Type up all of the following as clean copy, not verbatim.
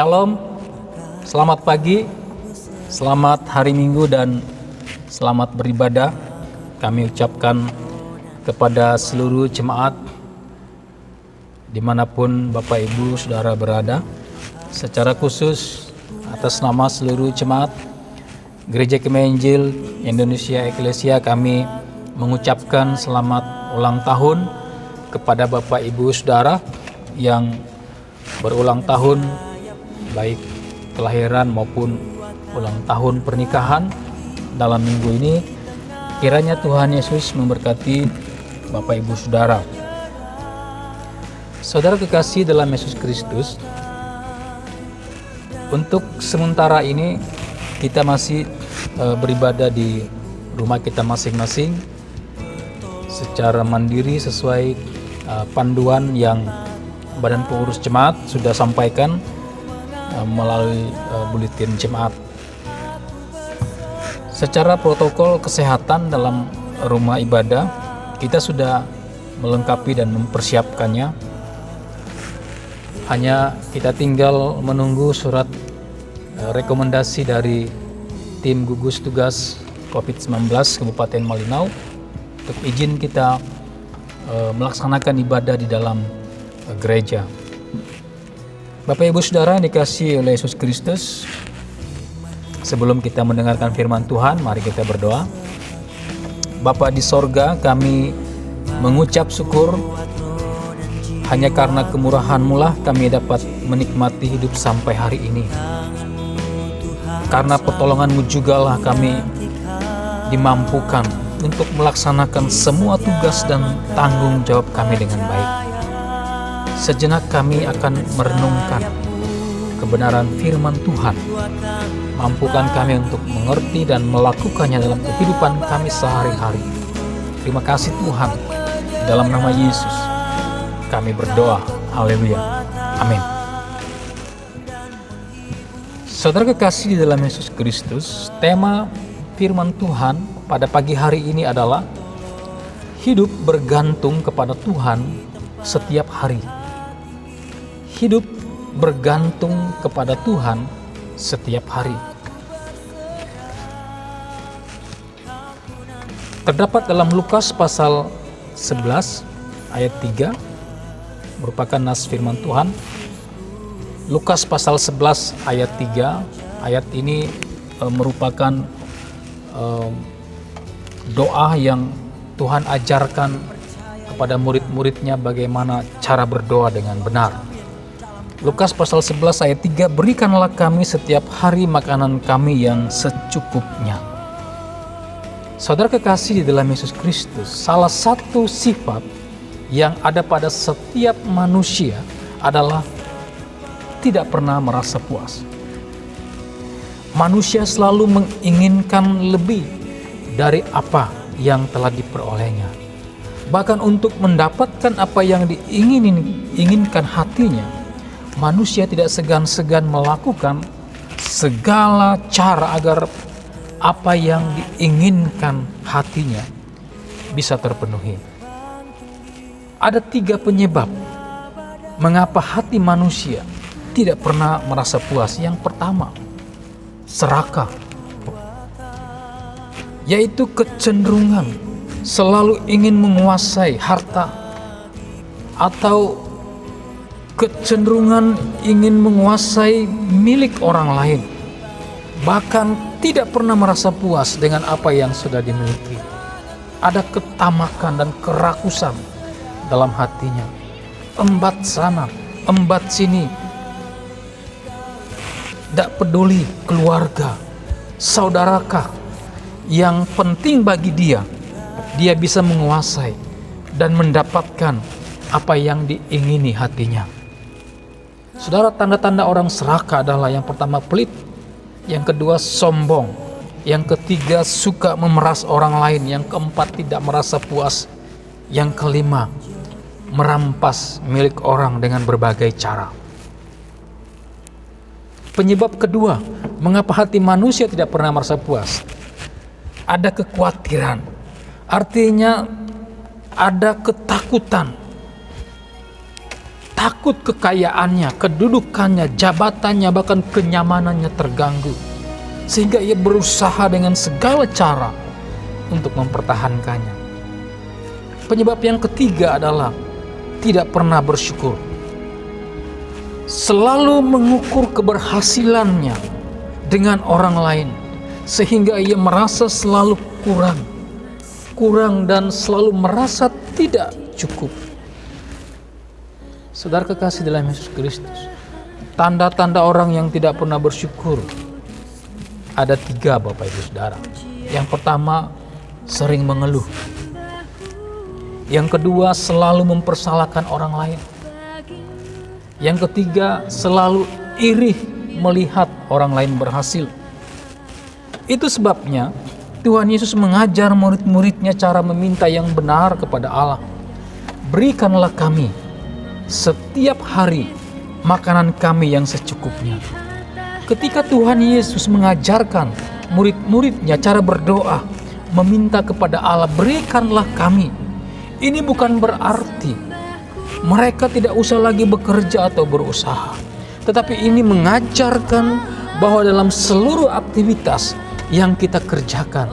Shalom, selamat pagi, selamat hari Minggu dan selamat beribadah. Kami ucapkan kepada seluruh jemaat dimanapun Bapak Ibu Saudara berada, secara khusus atas nama seluruh jemaat Gereja Kemah Injil Indonesia Eklesia, kami mengucapkan selamat ulang tahun kepada Bapak Ibu Saudara yang berulang tahun, baik kelahiran maupun ulang tahun pernikahan dalam minggu ini. Kiranya Tuhan Yesus memberkati Bapak Ibu Saudara. Saudara kekasih dalam Yesus Kristus, untuk sementara ini kita masih beribadah di rumah kita masing-masing secara mandiri sesuai panduan yang Badan Pengurus Jemaat sudah sampaikan melalui buletin jemaat. Secara protokol kesehatan dalam rumah ibadah kita sudah melengkapi dan mempersiapkannya. Hanya kita tinggal menunggu surat rekomendasi dari tim gugus tugas COVID-19 Kabupaten Malinau untuk izin kita melaksanakan ibadah di dalam gereja. Bapak Ibu Saudara yang dikasihi oleh Yesus Kristus, sebelum kita mendengarkan firman Tuhan, mari kita berdoa. Bapa di sorga, kami mengucap syukur hanya karena kemurahan-Mu lah kami dapat menikmati hidup sampai hari ini. Karena pertolongan-Mu jugalah kami dimampukan untuk melaksanakan semua tugas dan tanggung jawab kami dengan baik. Sejenak kami akan merenungkan kebenaran firman Tuhan. Mampukan kami untuk mengerti dan melakukannya dalam kehidupan kami sehari-hari. Terima kasih Tuhan. Dalam nama Yesus kami berdoa. Haleluya. Amin. Saudara kekasih di dalam Yesus Kristus, tema firman Tuhan pada pagi hari ini adalah hidup bergantung kepada Tuhan setiap hari. Hidup bergantung kepada Tuhan setiap hari. Terdapat dalam Lukas pasal 11 ayat 3, merupakan nas firman Tuhan. Lukas pasal 11 ayat 3, ayat ini merupakan doa yang Tuhan ajarkan kepada murid-muridnya bagaimana cara berdoa dengan benar. Lukas pasal 11 ayat 3, berikanlah kami setiap hari makanan kami yang secukupnya. Saudara kekasih di dalam Yesus Kristus, salah satu sifat yang ada pada setiap manusia adalah tidak pernah merasa puas. Manusia selalu menginginkan lebih dari apa yang telah diperolehnya. Bahkan untuk mendapatkan apa yang diinginkan hatinya, manusia tidak segan-segan melakukan segala cara agar apa yang diinginkan hatinya bisa terpenuhi. Ada 3 penyebab mengapa hati manusia tidak pernah merasa puas. Yang pertama, serakah, yaitu kecenderungan selalu ingin menguasai harta atau kecenderungan ingin menguasai milik orang lain, bahkan tidak pernah merasa puas dengan apa yang sudah dimiliki. Ada ketamakan dan kerakusan dalam hatinya, embat sana, embat sini, tidak peduli keluarga, saudarakah. Yang penting bagi dia bisa menguasai dan mendapatkan apa yang diingini hatinya. Saudara, tanda-tanda orang serakah adalah yang pertama pelit, yang kedua sombong, yang ketiga suka memeras orang lain, yang keempat tidak merasa puas, yang kelima merampas milik orang dengan berbagai cara. Penyebab kedua mengapa hati manusia tidak pernah merasa puas, ada kekhawatiran, artinya ada ketakutan. takut kekayaannya, kedudukannya, jabatannya, bahkan kenyamanannya terganggu. Sehingga ia berusaha dengan segala cara untuk mempertahankannya. Penyebab yang ketiga adalah tidak pernah bersyukur. Selalu mengukur keberhasilannya dengan orang lain, sehingga ia merasa selalu kurang dan selalu merasa tidak cukup. Saudara kekasih dalam Yesus Kristus, tanda-tanda orang yang tidak pernah bersyukur ada 3, Bapak Ibu Saudara. Yang pertama, sering mengeluh. Yang kedua, selalu mempersalahkan orang lain. Yang ketiga, selalu iri melihat orang lain berhasil. Itu sebabnya Tuhan Yesus mengajar murid-muridnya cara meminta yang benar kepada Allah. Berikanlah kami setiap hari makanan kami yang secukupnya. Ketika Tuhan Yesus mengajarkan murid-muridnya cara berdoa, meminta kepada Allah, berikanlah kami. Ini bukan berarti mereka tidak usah lagi bekerja atau berusaha. Tetapi ini mengajarkan bahwa dalam seluruh aktivitas yang kita kerjakan,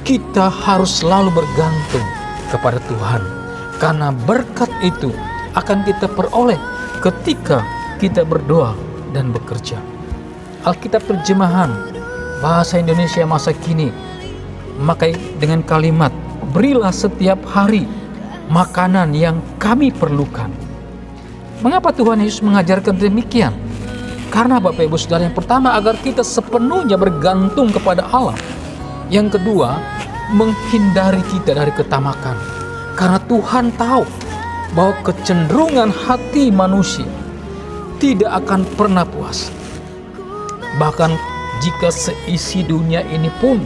kita harus selalu bergantung kepada Tuhan. Karena berkat itu akan kita peroleh ketika kita berdoa dan bekerja. Alkitab terjemahan bahasa Indonesia masa kini memakai dengan kalimat, berilah setiap hari makanan yang kami perlukan. Mengapa Tuhan Yesus mengajarkan demikian? Karena Bapak Ibu Saudara, yang pertama agar kita sepenuhnya bergantung kepada Allah. Yang kedua, menghindari kita dari ketamakan. Karena Tuhan tahu bahwa kecenderungan hati manusia tidak akan pernah puas. Bahkan jika seisi dunia ini pun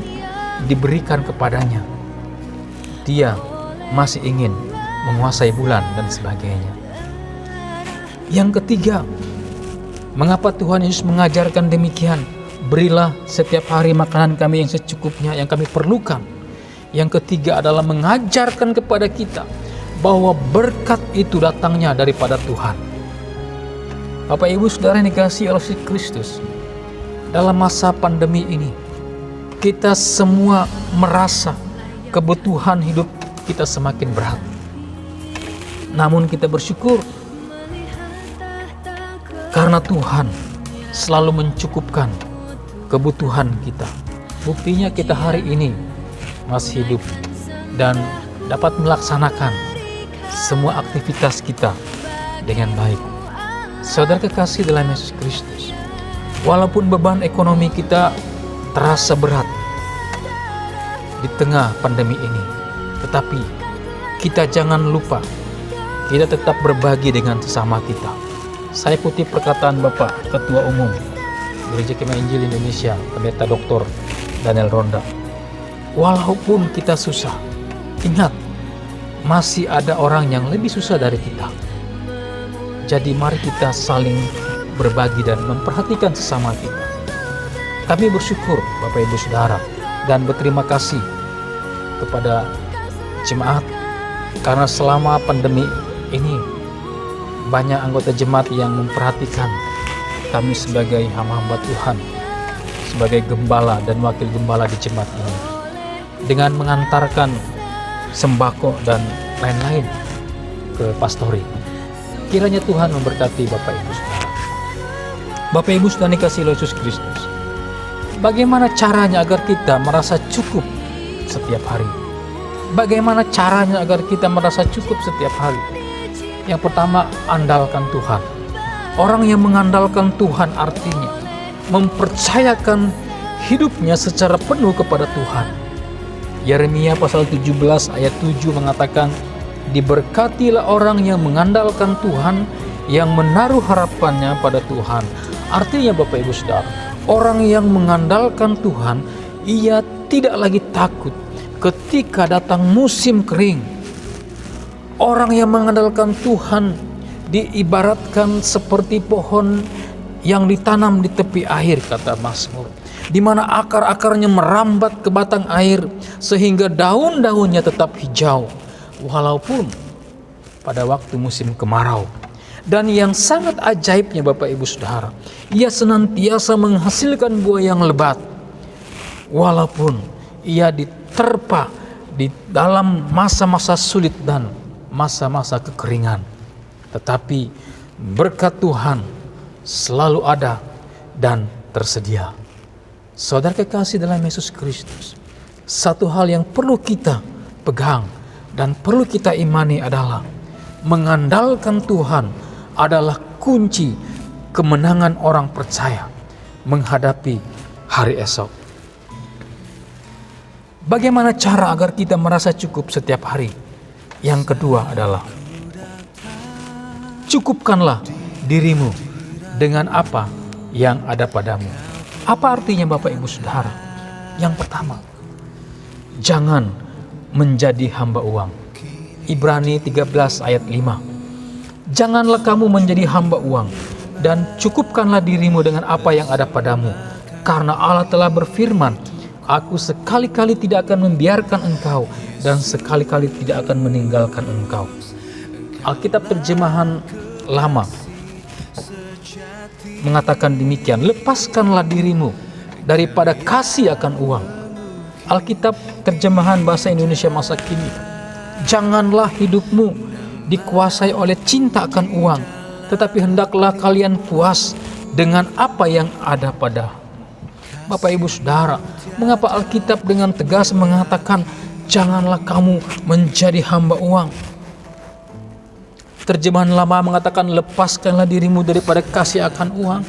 diberikan kepadanya, dia masih ingin menguasai bulan dan sebagainya. Yang ketiga, mengapa Tuhan Yesus mengajarkan demikian? Berilah setiap hari makanan kami yang secukupnya, yang kami perlukan. Yang ketiga adalah mengajarkan kepada kita bahwa berkat itu datangnya daripada Tuhan. Bapak Ibu Saudara yang dikasihi oleh Kristus, dalam masa pandemi ini kita semua merasa kebutuhan hidup kita semakin berat. Namun kita bersyukur karena Tuhan selalu mencukupkan kebutuhan kita. Buktinya kita hari ini masih hidup dan dapat melaksanakan semua aktivitas kita dengan baik. Saudara kekasih dalam Yesus Kristus, walaupun beban ekonomi kita terasa berat di tengah pandemi ini, tetapi kita jangan lupa, kita tetap berbagi dengan sesama kita. Saya kutip perkataan Bapak Ketua Umum Gereja Kemah Injil Indonesia, Pendeta Dr. Daniel Ronda. Walaupun kita susah, ingat, masih ada orang yang lebih susah dari kita. Jadi mari kita saling berbagi dan memperhatikan sesama kita. Kami bersyukur Bapak Ibu Saudara dan berterima kasih kepada jemaat karena selama pandemi ini banyak anggota jemaat yang memperhatikan kami sebagai hamba-hamba Tuhan, sebagai gembala dan wakil gembala di jemaat ini, dengan mengantarkan sembako dan lain-lain ke pastori. Kiranya Tuhan memberkati Bapak Ibu Saudara. Bapak Ibu Saudara dikasihi oleh Yesus Kristus, bagaimana caranya agar kita merasa cukup setiap hari? Bagaimana caranya agar kita merasa cukup setiap hari? Yang pertama, andalkan Tuhan. Orang yang mengandalkan Tuhan artinya mempercayakan hidupnya secara penuh kepada Tuhan. Yeremia pasal 17 ayat 7 mengatakan, diberkatilah orang yang mengandalkan Tuhan, yang menaruh harapannya pada Tuhan. Artinya Bapak Ibu Saudara, orang yang mengandalkan Tuhan, ia tidak lagi takut ketika datang musim kering. Orang yang mengandalkan Tuhan diibaratkan seperti pohon yang ditanam di tepi air, kata Mazmur, di mana akar-akarnya merambat ke batang air sehingga daun-daunnya tetap hijau walaupun pada waktu musim kemarau. Dan yang sangat ajaibnya Bapak Ibu Saudara, ia senantiasa menghasilkan buah yang lebat. Walaupun ia diterpa di dalam masa-masa sulit dan masa-masa kekeringan, tetapi berkat Tuhan selalu ada dan tersedia. Saudara kekasih dalam Yesus Kristus, satu hal yang perlu kita pegang dan perlu kita imani adalah mengandalkan Tuhan adalah kunci kemenangan orang percaya menghadapi hari esok. Bagaimana cara agar kita merasa cukup setiap hari? Yang kedua adalah cukupkanlah dirimu dengan apa yang ada padamu. Apa artinya Bapak Ibu Saudara? Yang pertama, jangan menjadi hamba uang. Ibrani 13 ayat 5. Janganlah kamu menjadi hamba uang, dan cukupkanlah dirimu dengan apa yang ada padamu. Karena Allah telah berfirman, Aku sekali-kali tidak akan membiarkan engkau, dan sekali-kali tidak akan meninggalkan engkau. Alkitab terjemahan lama mengatakan demikian, lepaskanlah dirimu daripada kasih akan uang. Alkitab terjemahan bahasa Indonesia masa kini, janganlah hidupmu dikuasai oleh cinta akan uang, tetapi hendaklah kalian puas dengan apa yang ada pada. Bapak Ibu Saudara, mengapa Alkitab dengan tegas mengatakan janganlah kamu menjadi hamba uang? Terjemahan lama mengatakan lepaskanlah dirimu daripada kasih akan uang,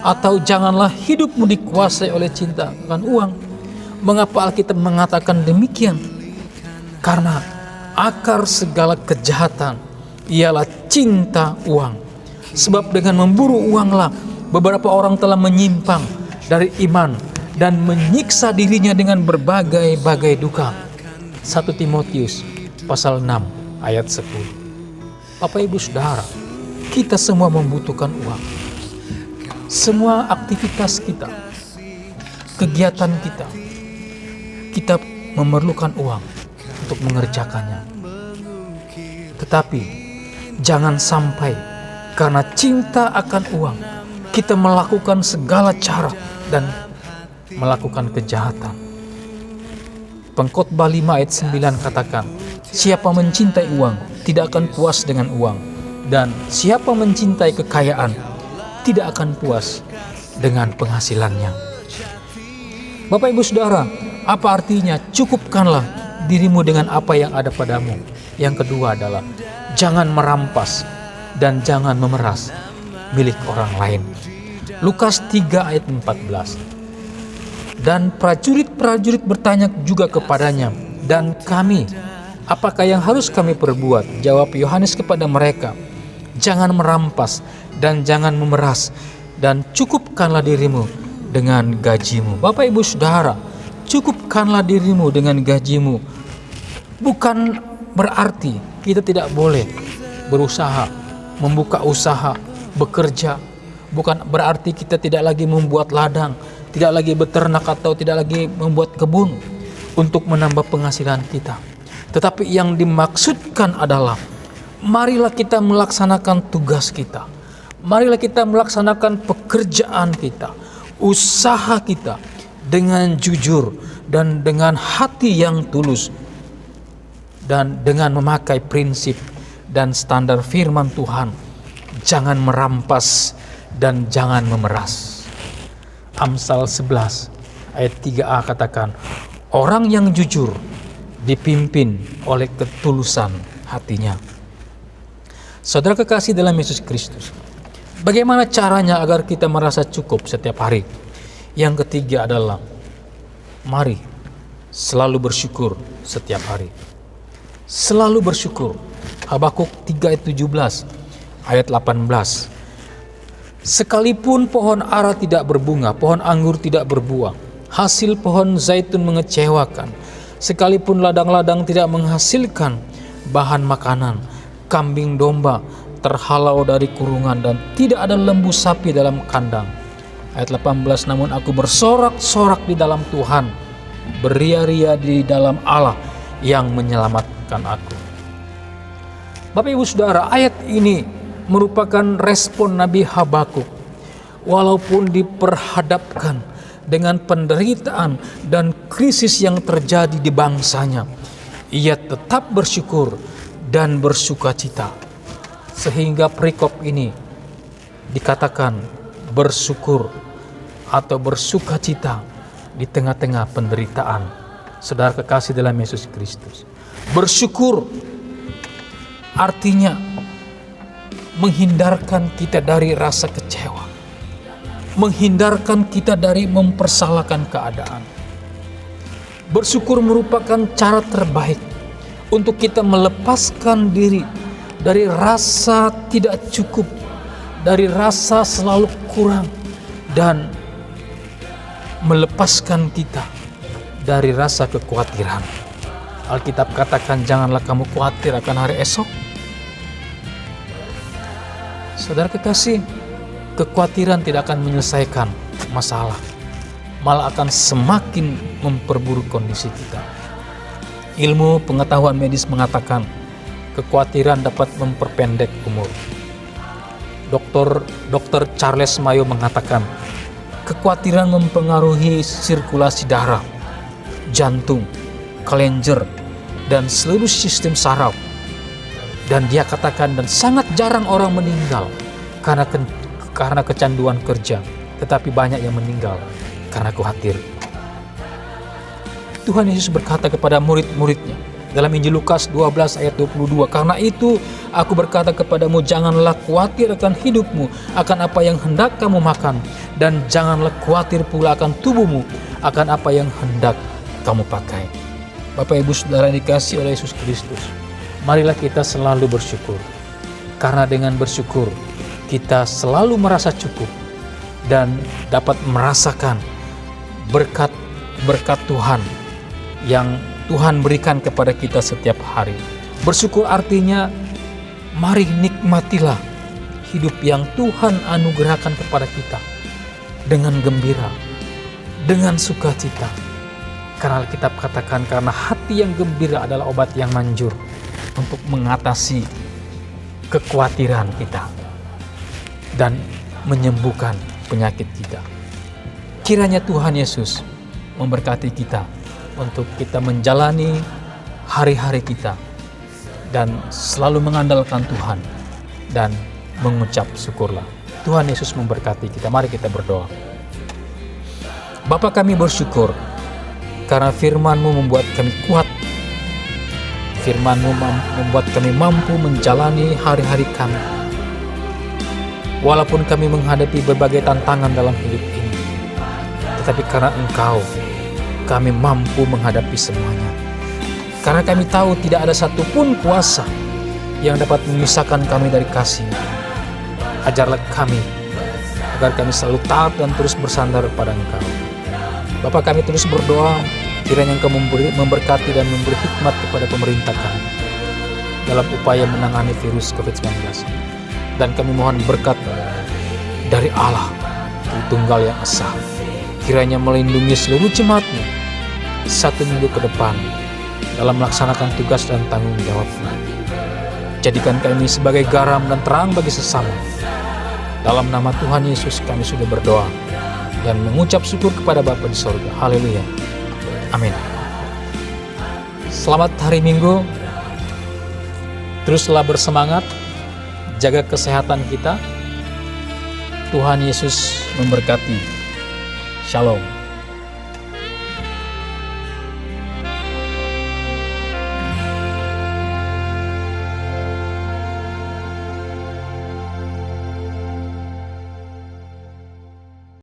atau janganlah hidupmu dikuasai oleh cinta akan uang. Mengapa Alkitab mengatakan demikian? Karena akar segala kejahatan ialah cinta uang. Sebab dengan memburu uanglah beberapa orang telah menyimpang dari iman dan menyiksa dirinya dengan berbagai-bagai duka. 1 Timotius pasal 6 ayat 10. Bapak Ibu Saudara, kita semua membutuhkan uang. Semua aktivitas kita, kegiatan kita memerlukan uang untuk mengerjakannya. Tetapi jangan sampai karena cinta akan uang kita melakukan segala cara dan melakukan kejahatan. Pengkhotbah 5 ayat 9 katakan, siapa mencintai uang tidak akan puas dengan uang, dan siapa mencintai kekayaan tidak akan puas dengan penghasilannya. Bapak Ibu Saudara, apa artinya cukupkanlah dirimu dengan apa yang ada padamu? Yang kedua adalah jangan merampas dan jangan memeras milik orang lain. Lukas 3 ayat 14. Dan prajurit-prajurit bertanya juga kepadanya, dan kami, apakah yang harus kami perbuat? Jawab Yohanes kepada mereka, jangan merampas dan jangan memeras, dan cukupkanlah dirimu dengan gajimu. Bapak Ibu Saudara, cukupkanlah dirimu dengan gajimu. Bukan berarti kita tidak boleh berusaha, membuka usaha, bekerja. Bukan berarti kita tidak lagi membuat ladang, tidak lagi beternak, atau tidak lagi membuat kebun untuk menambah penghasilan kita. Tetapi yang dimaksudkan adalah marilah kita melaksanakan tugas kita. Marilah kita melaksanakan pekerjaan kita, usaha kita dengan jujur dan dengan hati yang tulus, dan dengan memakai prinsip dan standar firman Tuhan. Jangan merampas dan jangan memeras. Amsal 11 ayat 3a katakan, orang yang jujur dipimpin oleh ketulusan hatinya. Saudara kekasih dalam Yesus Kristus, bagaimana caranya agar kita merasa cukup setiap hari? Yang ketiga adalah mari selalu bersyukur setiap hari. Selalu bersyukur. Habakuk 3 ayat 17 ayat 18. Sekalipun pohon ara tidak berbunga, pohon anggur tidak berbuah, hasil pohon zaitun mengecewakan, sekalipun ladang-ladang tidak menghasilkan bahan makanan, kambing domba terhalau dari kurungan, dan tidak ada lembu sapi dalam kandang. Ayat 18, namun aku bersorak-sorak di dalam Tuhan, beria-ria di dalam Allah yang menyelamatkan aku. Bapak Ibu Saudara, ayat ini merupakan respon Nabi Habakuk. Walaupun diperhadapkan dengan penderitaan dan krisis yang terjadi di bangsanya, ia tetap bersyukur dan bersukacita. Sehingga perikop ini dikatakan bersyukur atau bersukacita di tengah-tengah penderitaan. Saudara kekasih dalam Yesus Kristus, bersyukur artinya menghindarkan kita dari rasa kecewa, menghindarkan kita dari mempersalahkan keadaan. Bersyukur merupakan cara terbaik untuk kita melepaskan diri dari rasa tidak cukup, dari rasa selalu kurang, dan melepaskan kita dari rasa kekhawatiran. Alkitab katakan, janganlah kamu khawatir akan hari esok. Saudara kekasih, kekhawatiran tidak akan menyelesaikan masalah, malah akan semakin memperburuk kondisi kita. Ilmu pengetahuan medis mengatakan kekhawatiran dapat memperpendek umur. Dr. Charles Mayo mengatakan kekhawatiran mempengaruhi sirkulasi darah, jantung, kelenjar, dan seluruh sistem saraf. Dan dia katakan, dan sangat jarang orang meninggal karena kecanduan kerja, tetapi banyak yang meninggal karena khawatir. Tuhan Yesus berkata kepada murid-muridnya dalam Injil Lukas 12 ayat 22, karena itu aku berkata kepadamu, janganlah khawatir akan hidupmu, akan apa yang hendak kamu makan, dan janganlah khawatir pula akan tubuhmu, akan apa yang hendak kamu pakai. Bapak Ibu Saudara yang dikasihi oleh Yesus Kristus, marilah kita selalu bersyukur, karena dengan bersyukur kita selalu merasa cukup dan dapat merasakan berkat Tuhan yang Tuhan berikan kepada kita setiap hari. Bersyukur artinya mari nikmatilah hidup yang Tuhan anugerahkan kepada kita dengan gembira, dengan sukacita. Karena Alkitab katakan, karena hati yang gembira adalah obat yang manjur untuk mengatasi kekhawatiran kita dan menyembuhkan penyakit kita. Kiranya Tuhan Yesus memberkati kita untuk kita menjalani hari-hari kita dan selalu mengandalkan Tuhan dan mengucap syukurlah. Tuhan Yesus memberkati kita. Mari kita berdoa. Bapa, kami bersyukur karena firman-Mu membuat kami kuat. Firman-Mu membuat kami mampu menjalani hari-hari kami. Walaupun kami menghadapi berbagai tantangan dalam hidup ini, tetapi karena Engkau, kami mampu menghadapi semuanya. Karena kami tahu tidak ada satupun kuasa yang dapat memisahkan kami dari kasih. Ajarlah kami agar kami selalu taat dan terus bersandar pada Engkau. Bapa, kami terus berdoa kiranya Engkau memberkati dan memberi hikmat kepada pemerintah kami dalam upaya menangani virus COVID-19. Dan kami mohon berkat dari Allah, Tritunggal yang Esa, kiranya melindungi seluruh jemaat-Mu 1 minggu ke depan dalam melaksanakan tugas dan tanggung jawab-Mu. Jadikan kami sebagai garam dan terang bagi sesama. Dalam nama Tuhan Yesus kami sudah berdoa dan mengucap syukur kepada Bapa di sorga. Haleluya. Amin. Selamat hari Minggu. Teruslah bersemangat, jaga kesehatan kita. Tuhan Yesus memberkati. Shalom.